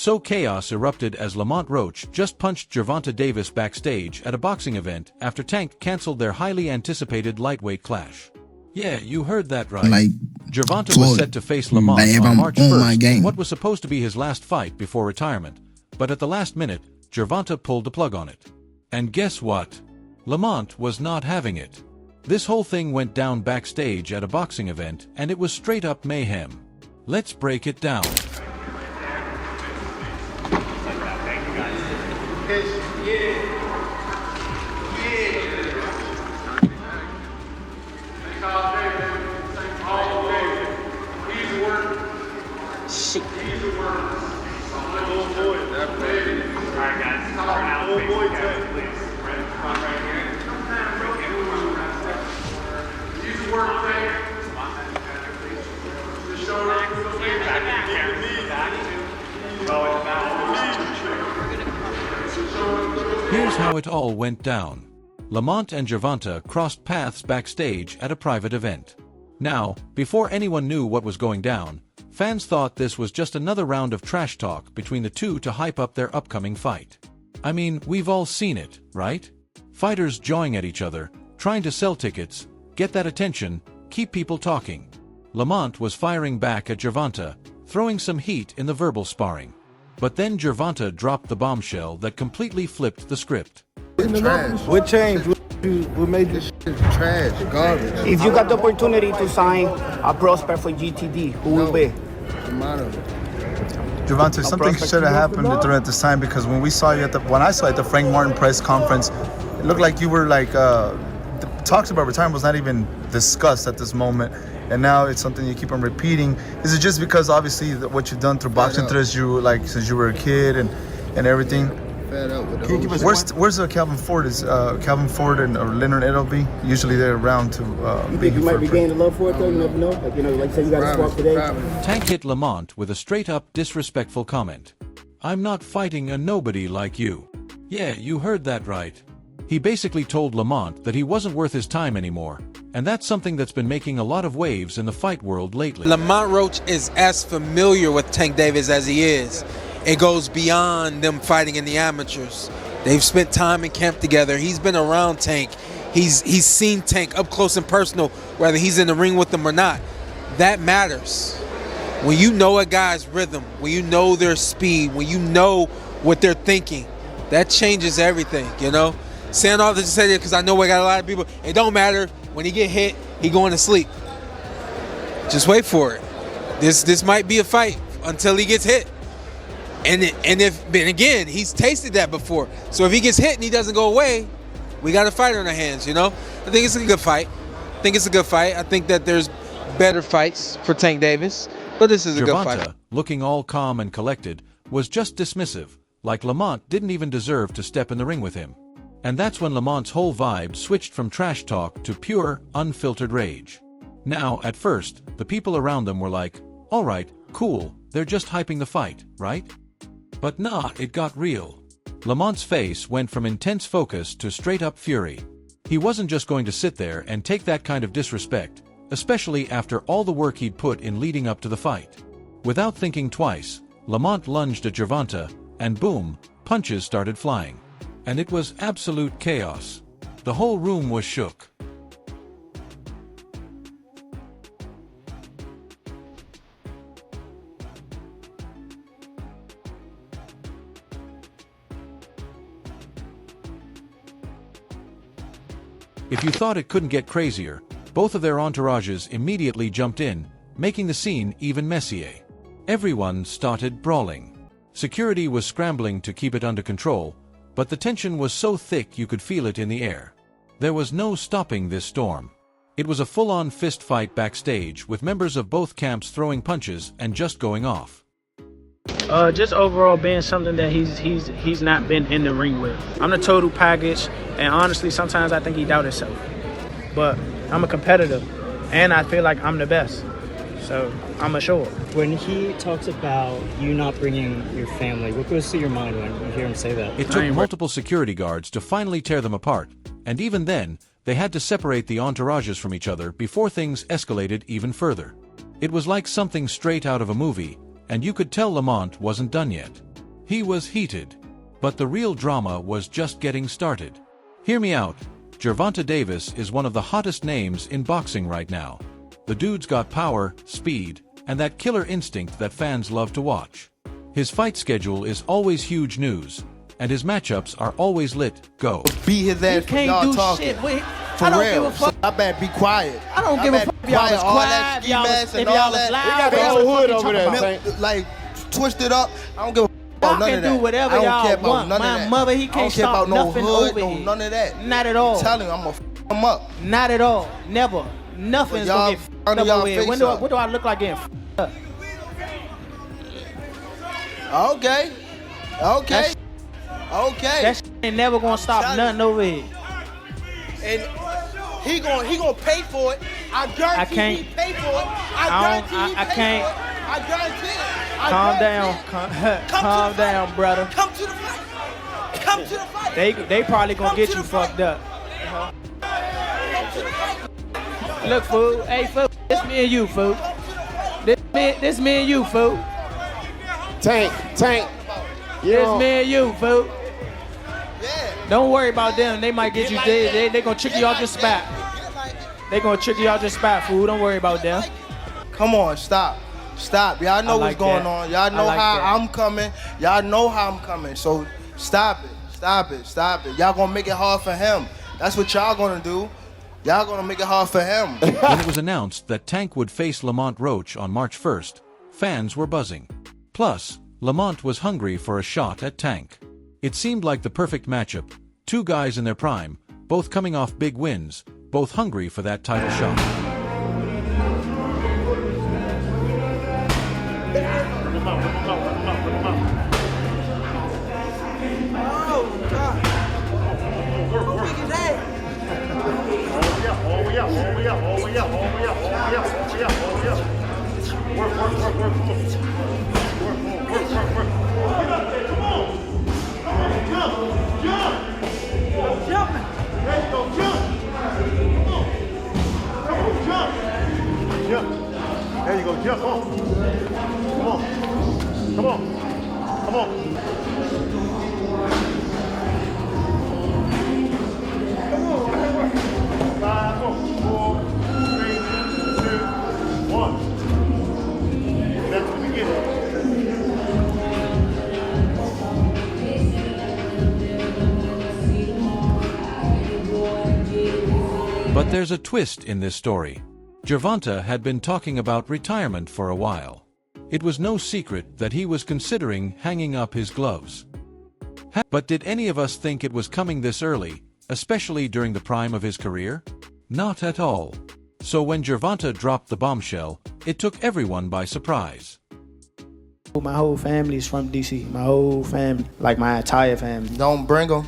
So chaos erupted as Lamont Roach just punched Gervonta Davis backstage at a boxing event after Tank cancelled their highly anticipated lightweight clash. Yeah, you heard that right. Like, Gervonta was set to face Lamont on March 1st in what was supposed to be his last fight before retirement, but at the last minute, Gervonta pulled the plug on it. And guess what? Lamont was not having it. This whole thing went down backstage at a boxing event, and it was straight up mayhem. Let's break it down. Here's how it all went down. Lamont and Gervonta crossed paths backstage at a private event. Now, before anyone knew what was going down, fans thought this was just another round of trash talk between the two to hype up their upcoming fight. I mean, we've all seen it, right? Fighters jawing at each other, trying to sell tickets, get that attention, keep people talking. Lamont was firing back at Gervonta, throwing some heat in the verbal sparring. But then Gervonta dropped the bombshell that completely flipped the script. Trash. What changed? What made this shit trash, garbage? If you got the opportunity to sign a prospect for GTD, who will be? Gervonta, something should have happened during this time, because when I saw you at the Frank Martin press conference, it looked like you were like the talks about retirement was not even discussed at this moment, and now it's something you keep on repeating. Is it just because obviously what you've done through boxing since you were a kid and everything? Where's Calvin Ford? Is Calvin Ford and or Leonard Edelby usually they're around to? You think you might be gaining love for it though? You never know. Like say you got to spark today. Tank hit Lamont with a straight-up disrespectful comment. "I'm not fighting a nobody like you." Yeah, you heard that right. He basically told Lamont that he wasn't worth his time anymore, and that's something that's been making a lot of waves in the fight world lately. Lamont Roach is as familiar with Tank Davis as he is. It goes beyond them fighting in the amateurs. They've spent time in camp together. He's been around Tank. He's seen Tank up close and personal, whether he's in the ring with them or not. That matters. When you know a guy's rhythm, when you know their speed, when you know what they're thinking, that changes everything, you know? Saying all this to say that because I know we got a lot of people, it don't matter. When he get hit, he going to sleep. Just wait for it. This might be a fight until he gets hit. And again, he's tasted that before. So if he gets hit and he doesn't go away, we got a fight on our hands, you know? I think it's a good fight. I think that there's better fights for Tank Davis, but this is a good fight. Gervonta, looking all calm and collected, was just dismissive, like Lamont didn't even deserve to step in the ring with him. And that's when Lamont's whole vibe switched from trash talk to pure, unfiltered rage. Now, at first, the people around them were like, all right, cool, they're just hyping the fight, right? But nah, it got real. Lamont's face went from intense focus to straight-up fury. He wasn't just going to sit there and take that kind of disrespect, especially after all the work he'd put in leading up to the fight. Without thinking twice, Lamont lunged at Gervonta, and boom, punches started flying. And it was absolute chaos. The whole room was shook. If you thought it couldn't get crazier, both of their entourages immediately jumped in, making the scene even messier. Everyone started brawling. Security was scrambling to keep it under control, but the tension was so thick you could feel it in the air. There was no stopping this storm. It was a full-on fist fight backstage with members of both camps throwing punches and just going off. Just overall being something that he's not been in the ring with. I'm the total package, and honestly, sometimes I think he doubts himself. But I'm a competitor, and I feel like I'm the best. So I'm assured. When he talks about you not bringing your family, what goes through your mind when you hear him say that? It took multiple security guards to finally tear them apart, and even then, they had to separate the entourages from each other before things escalated even further. It was like something straight out of a movie, and you could tell Lamont wasn't done yet. He was heated. But the real drama was just getting started. Hear me out. Gervonta Davis is one of the hottest names in boxing right now. The dude's got power, speed, and that killer instinct that fans love to watch. His fight schedule is always huge news, and his matchups are always lit. Go. Beat his ass for y'all talking. For I don't real. give a fuck. I better be quiet. I don't give a fuck if y'all was all that quiet, ski mask and if y'all all was that. loud. They got the whole hood over there, like twisted up. I don't give a fuck about Y'all none can of that. do whatever I don't y'all care about want. none My of that. mother, he I can't don't care stop about no nothing hood, over no here. none of that. Not at all. I'm telling you, I'm gonna f him up. Not at all. Never. Nothing's But y'all gonna get under f***ed y'all over here. face up. What do I look like getting f***ed up? Okay. Okay. Okay. That shit ain't never gonna stop nothing over here. And he gonna pay for it. I guarantee can't. he pay for it. I guarantee he I pay can't. for it. I guarantee it. I Calm guarantee down. it. Calm down, brother. Come to the fight. Come to the fight. They probably gonna Come get to you the fight. fucked up. Come to the fight. Look, fool. Hey, fool. This me and you, fool. This me and you, fool. Tank. This me and you, fool. Yeah. Don't worry about them. They might get you. They gonna trick you off your spot. They gonna trick you off your spot, fool. Don't worry about them. Come on, stop. Stop. Y'all know like what's going that. on. Y'all know I like how that. I'm coming. Y'all know how I'm coming. So stop it. Stop it. Stop it. Y'all gonna make it hard for him. That's what y'all gonna do. Y'all gonna make it hard for him. When it was announced that Tank would face Lamont Roach on March 1st, fans were buzzing. Plus, Lamont was hungry for a shot at Tank. It seemed like the perfect matchup. Two guys in their prime, both coming off big wins, both hungry for that title shot. There you go, jump on. Come on. Come on. Come on. Five, four, three, two, one. That's the beginning. But there's a twist in this story. Gervonta had been talking about retirement for a while. It was no secret that he was considering hanging up his gloves. But did any of us think it was coming this early, especially during the prime of his career? Not at all. So when Gervonta dropped the bombshell, it took everyone by surprise. My whole family's from DC. My whole family, like my entire family. Don't bring them.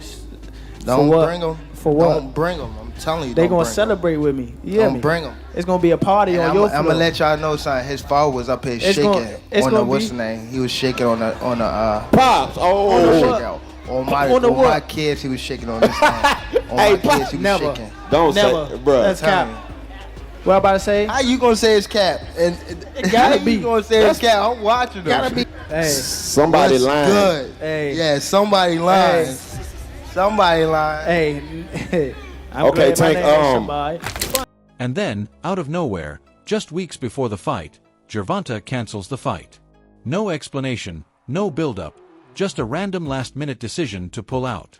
Don't what? bring them. For what? Don't bring them. I'm telling you. They don't gonna bring 'em. celebrate with me. You hear Don't me? bring them. It's gonna be a party on your floor. I'm gonna let y'all know something. His father was up here It's shaking gonna- it's on the gonna what's be- the name? He was shaking on the Pops. on the what? shakeout. On my On the on my what? kids, he was shaking on this thing. On Hey, my Pop, kids, he was never. shaking. Don't Never. say, bro. That's Tell me. cap. What I about to say? How you gonna say it's cap? And gotta how be. you gonna say it's cap? I'm watching them. Gotta be. Hey. Somebody What's lying. good? Hey. Yeah, somebody lying. Hey. Somebody lying. Hey. I'm Okay, glad my Tank, name ain't somebody. And then, out of nowhere, just weeks before the fight, Gervonta cancels the fight. No explanation, no build-up, just a random last-minute decision to pull out.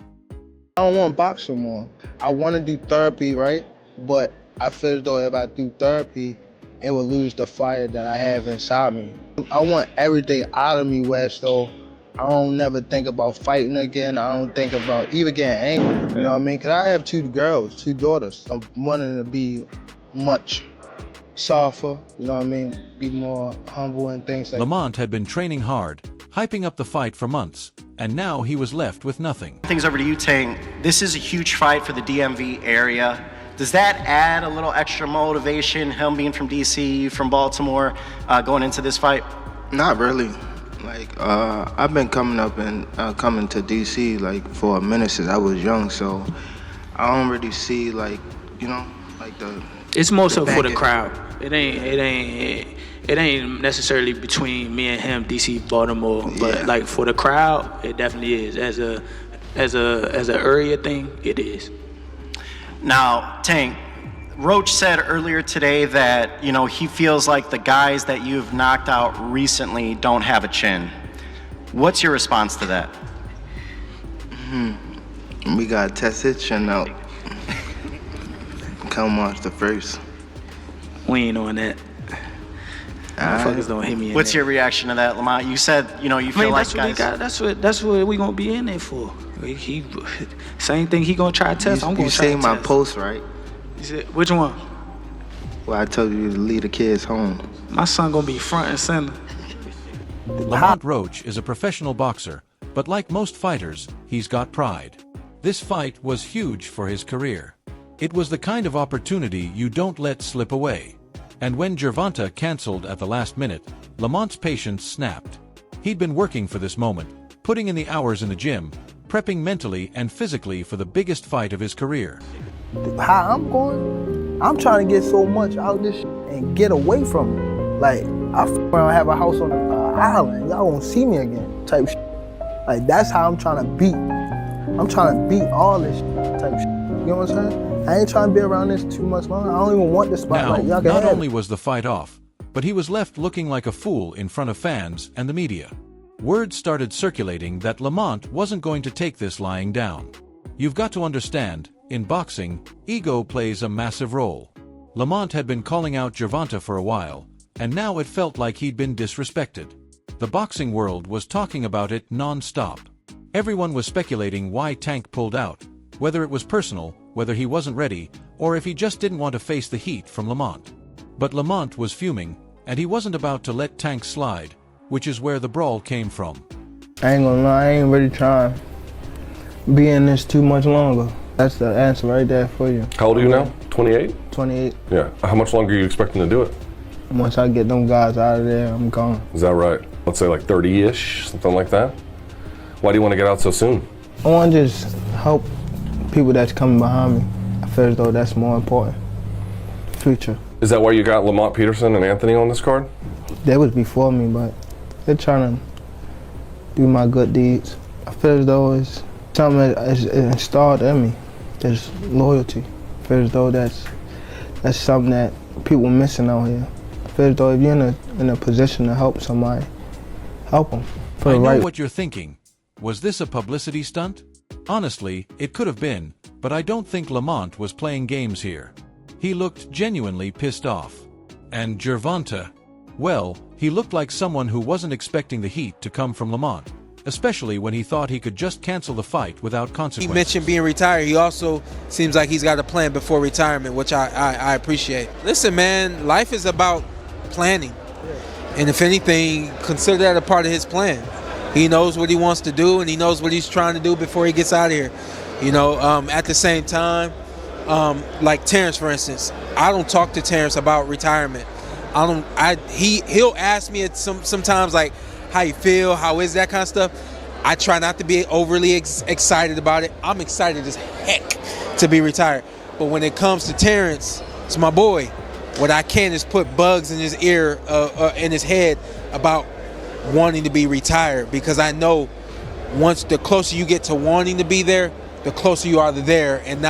I don't want to box no more. I want to do therapy, right? But I feel as though if I do therapy, it will lose the fire that I have inside me. I want everything out of me, West, so I don't never think about fighting again. I don't think about even getting angry, you know what I mean? Because I have two girls, two daughters. I'm wanting to be much softer, you know what I mean? Be more humble and things like that. Lamont had been training hard, hyping up the fight for months, and now he was left with nothing. Things over to you, Tank. This is a huge fight for the DMV area. Does that add a little extra motivation, him being from DC, you from Baltimore, going into this fight? Not really. Like, I've been coming up and coming to DC like for a minute since I was young, so I don't really see like, you know, like the It's more so for the crowd. It ain't necessarily between me and him, DC, Baltimore, but like for the crowd, it definitely is. As a area thing, it is. Now, Tank, Roach said earlier today that, you know, he feels like the guys that you've knocked out recently don't have a chin. What's your response to that? We gotta test his chin out. Come watch the first. We ain't on that. Motherfuckers don't hit me. What's your reaction to that, Lamont? You said, you know, you feel like guys. That's what we gonna be in there for. He same thing he gonna try to test. I'm gonna try to test. You say my post, right? You said which one? Well, I told you to leave the kids home. My son gonna be front and center. Lamont Roach is a professional boxer, but like most fighters, he's got pride. This fight was huge for his career. It was the kind of opportunity you don't let slip away. And when Gervonta canceled at the last minute, Lamont's patience snapped. He'd been working for this moment, putting in the hours in the gym, prepping mentally and physically for the biggest fight of his career. How I'm going, I'm trying to get so much out of this and get away from it. Like, I have a house on an island, y'all won't see me again, type shit. Like, that's how I'm trying to beat. I'm trying to beat all this type shit. You know what I'm saying? I ain't trying to be around this too much longer. I don't even want this spotlight. Now, not only was the fight off, but he was left looking like a fool in front of fans and the media. Word started circulating that Lamont wasn't going to take this lying down. You've got to understand, in boxing, ego plays a massive role. Lamont had been calling out Gervonta for a while, and now it felt like he'd been disrespected. The boxing world was talking about it non-stop. Everyone was speculating why Tank pulled out, whether it was personal, whether he wasn't ready, or if he just didn't want to face the heat from Lamont. But Lamont was fuming, and he wasn't about to let Tank slide, which is where the brawl came from. I ain't gonna lie, I ain't really trying to be in this too much longer. That's the answer right there for you. How old are you now? 28? 28. Yeah. How much longer are you expecting to do it? Once I get them guys out of there, I'm gone. Is that right? Let's say like 30-ish, something like that? Why do you want to get out so soon? I want to just help people that's coming behind me. I feel as though that's more important. Future. Is that why you got Lamont Peterson and Anthony on this card? They was before me, but they're trying to do my good deeds. I feel as though it's something that's installed in me. There's loyalty. I feel as though that's something that people are missing out here. I feel as though if you're in a position to help somebody, help them. I know what you're thinking. Was this a publicity stunt? Honestly, it could have been, but I don't think Lamont was playing games here. He looked genuinely pissed off. And Gervonta, well, he looked like someone who wasn't expecting the heat to come from Lamont, especially when he thought he could just cancel the fight without consequences. He mentioned being retired. He also seems like he's got a plan before retirement, which I appreciate. Listen, man, life is about planning. And if anything, consider that a part of his plan. He knows what he wants to do, and he knows what he's trying to do before he gets out of here. You know, at the same time, like Terrence, for instance, I don't talk to Terrence about retirement. He'll ask me sometimes like how you feel, how is that kind of stuff. I try not to be overly excited about it. I'm excited as heck to be retired. But when it comes to Terrence, it's my boy. What I can is put bugs in his ear, in his head about wanting to be retired, because I know once the closer you get to wanting to be there, the closer you are to there and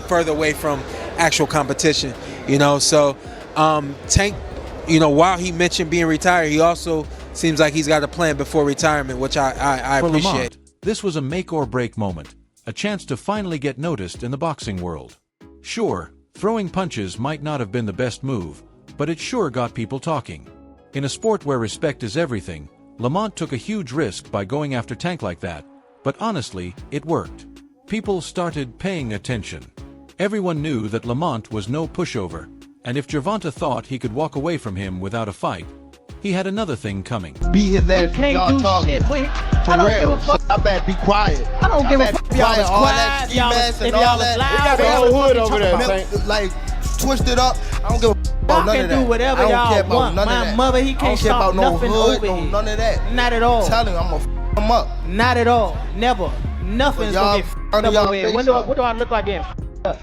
further away from actual competition, you know. So Tank, you know, while he mentioned being retired, he also seems like he's got a plan before retirement, which I For appreciate. Lamont, this was a make or break moment, a chance to finally get noticed in the boxing world. Sure, throwing punches might not have been the best move, but it sure got people talking. In a sport where respect is everything, Lamont took a huge risk by going after Tank like that, but honestly, it worked. People started paying attention. Everyone knew that Lamont was no pushover, and if Gervonta thought he could walk away from him without a fight, he had another thing coming. Be his ass. Y'all talking. Shit, boy. For real. I bet be quiet. I don't give a fuck if y'all was quiet, if y'all was loud. got the whole hood over there. Like, twist it up. I don't give a fuck about none of that. Can do whatever y'all want. My mother, he can't stop nothing over here. None of that. Not at all. I'm telling you, I'm gonna f him up. Not at all. Never. Nothing's gonna get f***ed up over here. What do I look like getting f***ed up?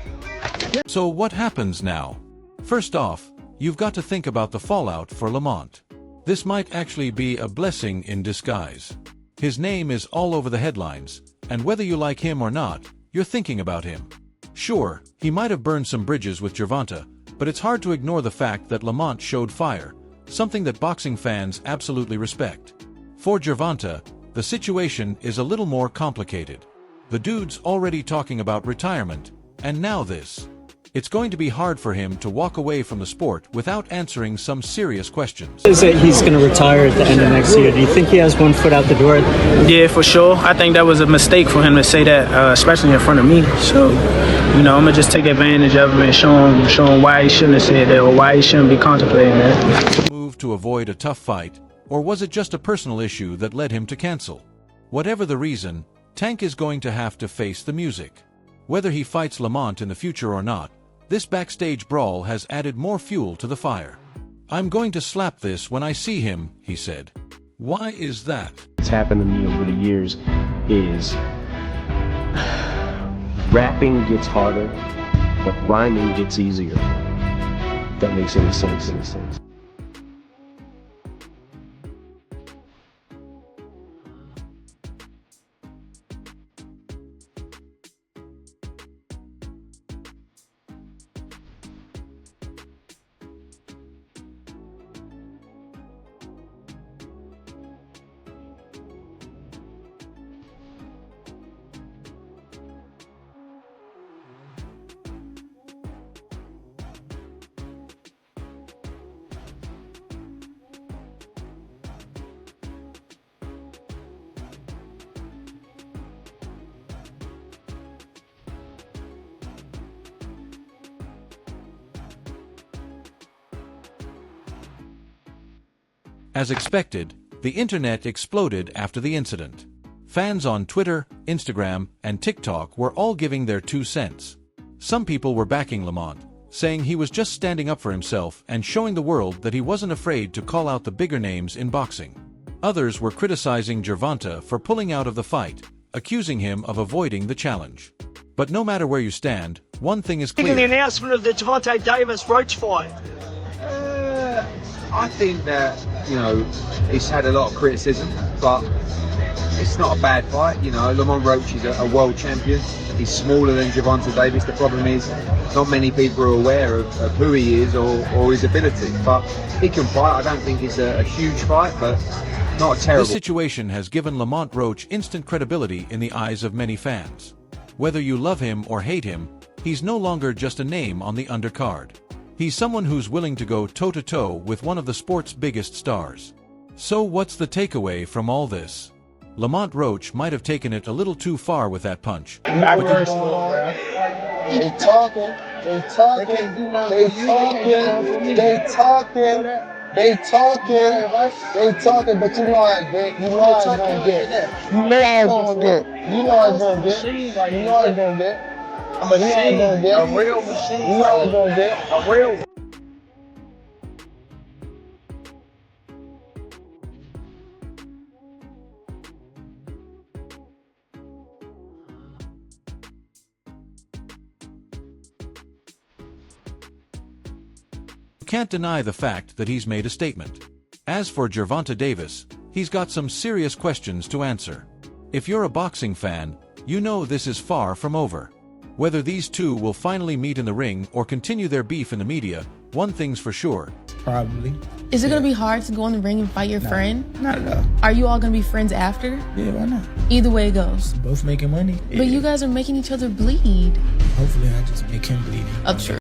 So what happens now? First off, you've got to think about the fallout for Lamont. This might actually be a blessing in disguise. His name is all over the headlines, and whether you like him or not, you're thinking about him. Sure, he might have burned some bridges with Gervonta, but it's hard to ignore the fact that Lamont showed fire, something that boxing fans absolutely respect. For Gervonta, the situation is a little more complicated. The dude's already talking about retirement, and now this. It's going to be hard for him to walk away from the sport without answering some serious questions. Is it he's going to retire at the end of next year? Do you think he has one foot out the door? Yeah, for sure. I think that was a mistake for him to say that, especially in front of me. So, I'm going to just take advantage of him and show him why he shouldn't have said that or why he shouldn't be contemplating that. Move to avoid a tough fight, or was it just a personal issue that led him to cancel? Whatever the reason, Tank is going to have to face the music. Whether he fights Lamont in the future or not, this backstage brawl has added more fuel to the fire. "I'm going to slap this when I see him," he said. Why is that? What's happened to me over the years is rapping gets harder, but rhyming gets easier. If that makes any sense. As expected, the internet exploded after the incident. Fans on Twitter, Instagram, and TikTok were all giving their 2 cents. Some people were backing Lamont, saying he was just standing up for himself and showing the world that he wasn't afraid to call out the bigger names in boxing. Others were criticizing Gervonta for pulling out of the fight, accusing him of avoiding the challenge. But no matter where you stand, one thing is clear. The announcement of the Gervonta Davis-Roach fight. I think that, he's had a lot of criticism, but it's not a bad fight. Lamont Roach is a world champion. He's smaller than Gervonta Davis. The problem is not many people are aware of who he is or his ability. But he can fight. I don't think it's a huge fight, but not a terrible. This situation has given Lamont Roach instant credibility in the eyes of many fans. Whether you love him or hate him, he's no longer just a name on the undercard. He's someone who's willing to go toe-to-toe with one of the sport's biggest stars. So what's the takeaway from all this? Lamont Roach might have taken it a little too far with that punch. They talking, but you know I get. You know I gonna get. A real machine. A real. You can't deny the fact that he's made a statement. As for Gervonta Davis, he's got some serious questions to answer. If you're a boxing fan, you know this is far from over. Whether these two will finally meet in the ring or continue their beef in the media, one thing's for sure. Probably. Is it going to be hard to go in the ring and fight your friend? Not at all. Are you all going to be friends after? Yeah, why not? Either way it goes. Both making money. But you guys are making each other bleed. Hopefully I just make him bleed. Up true.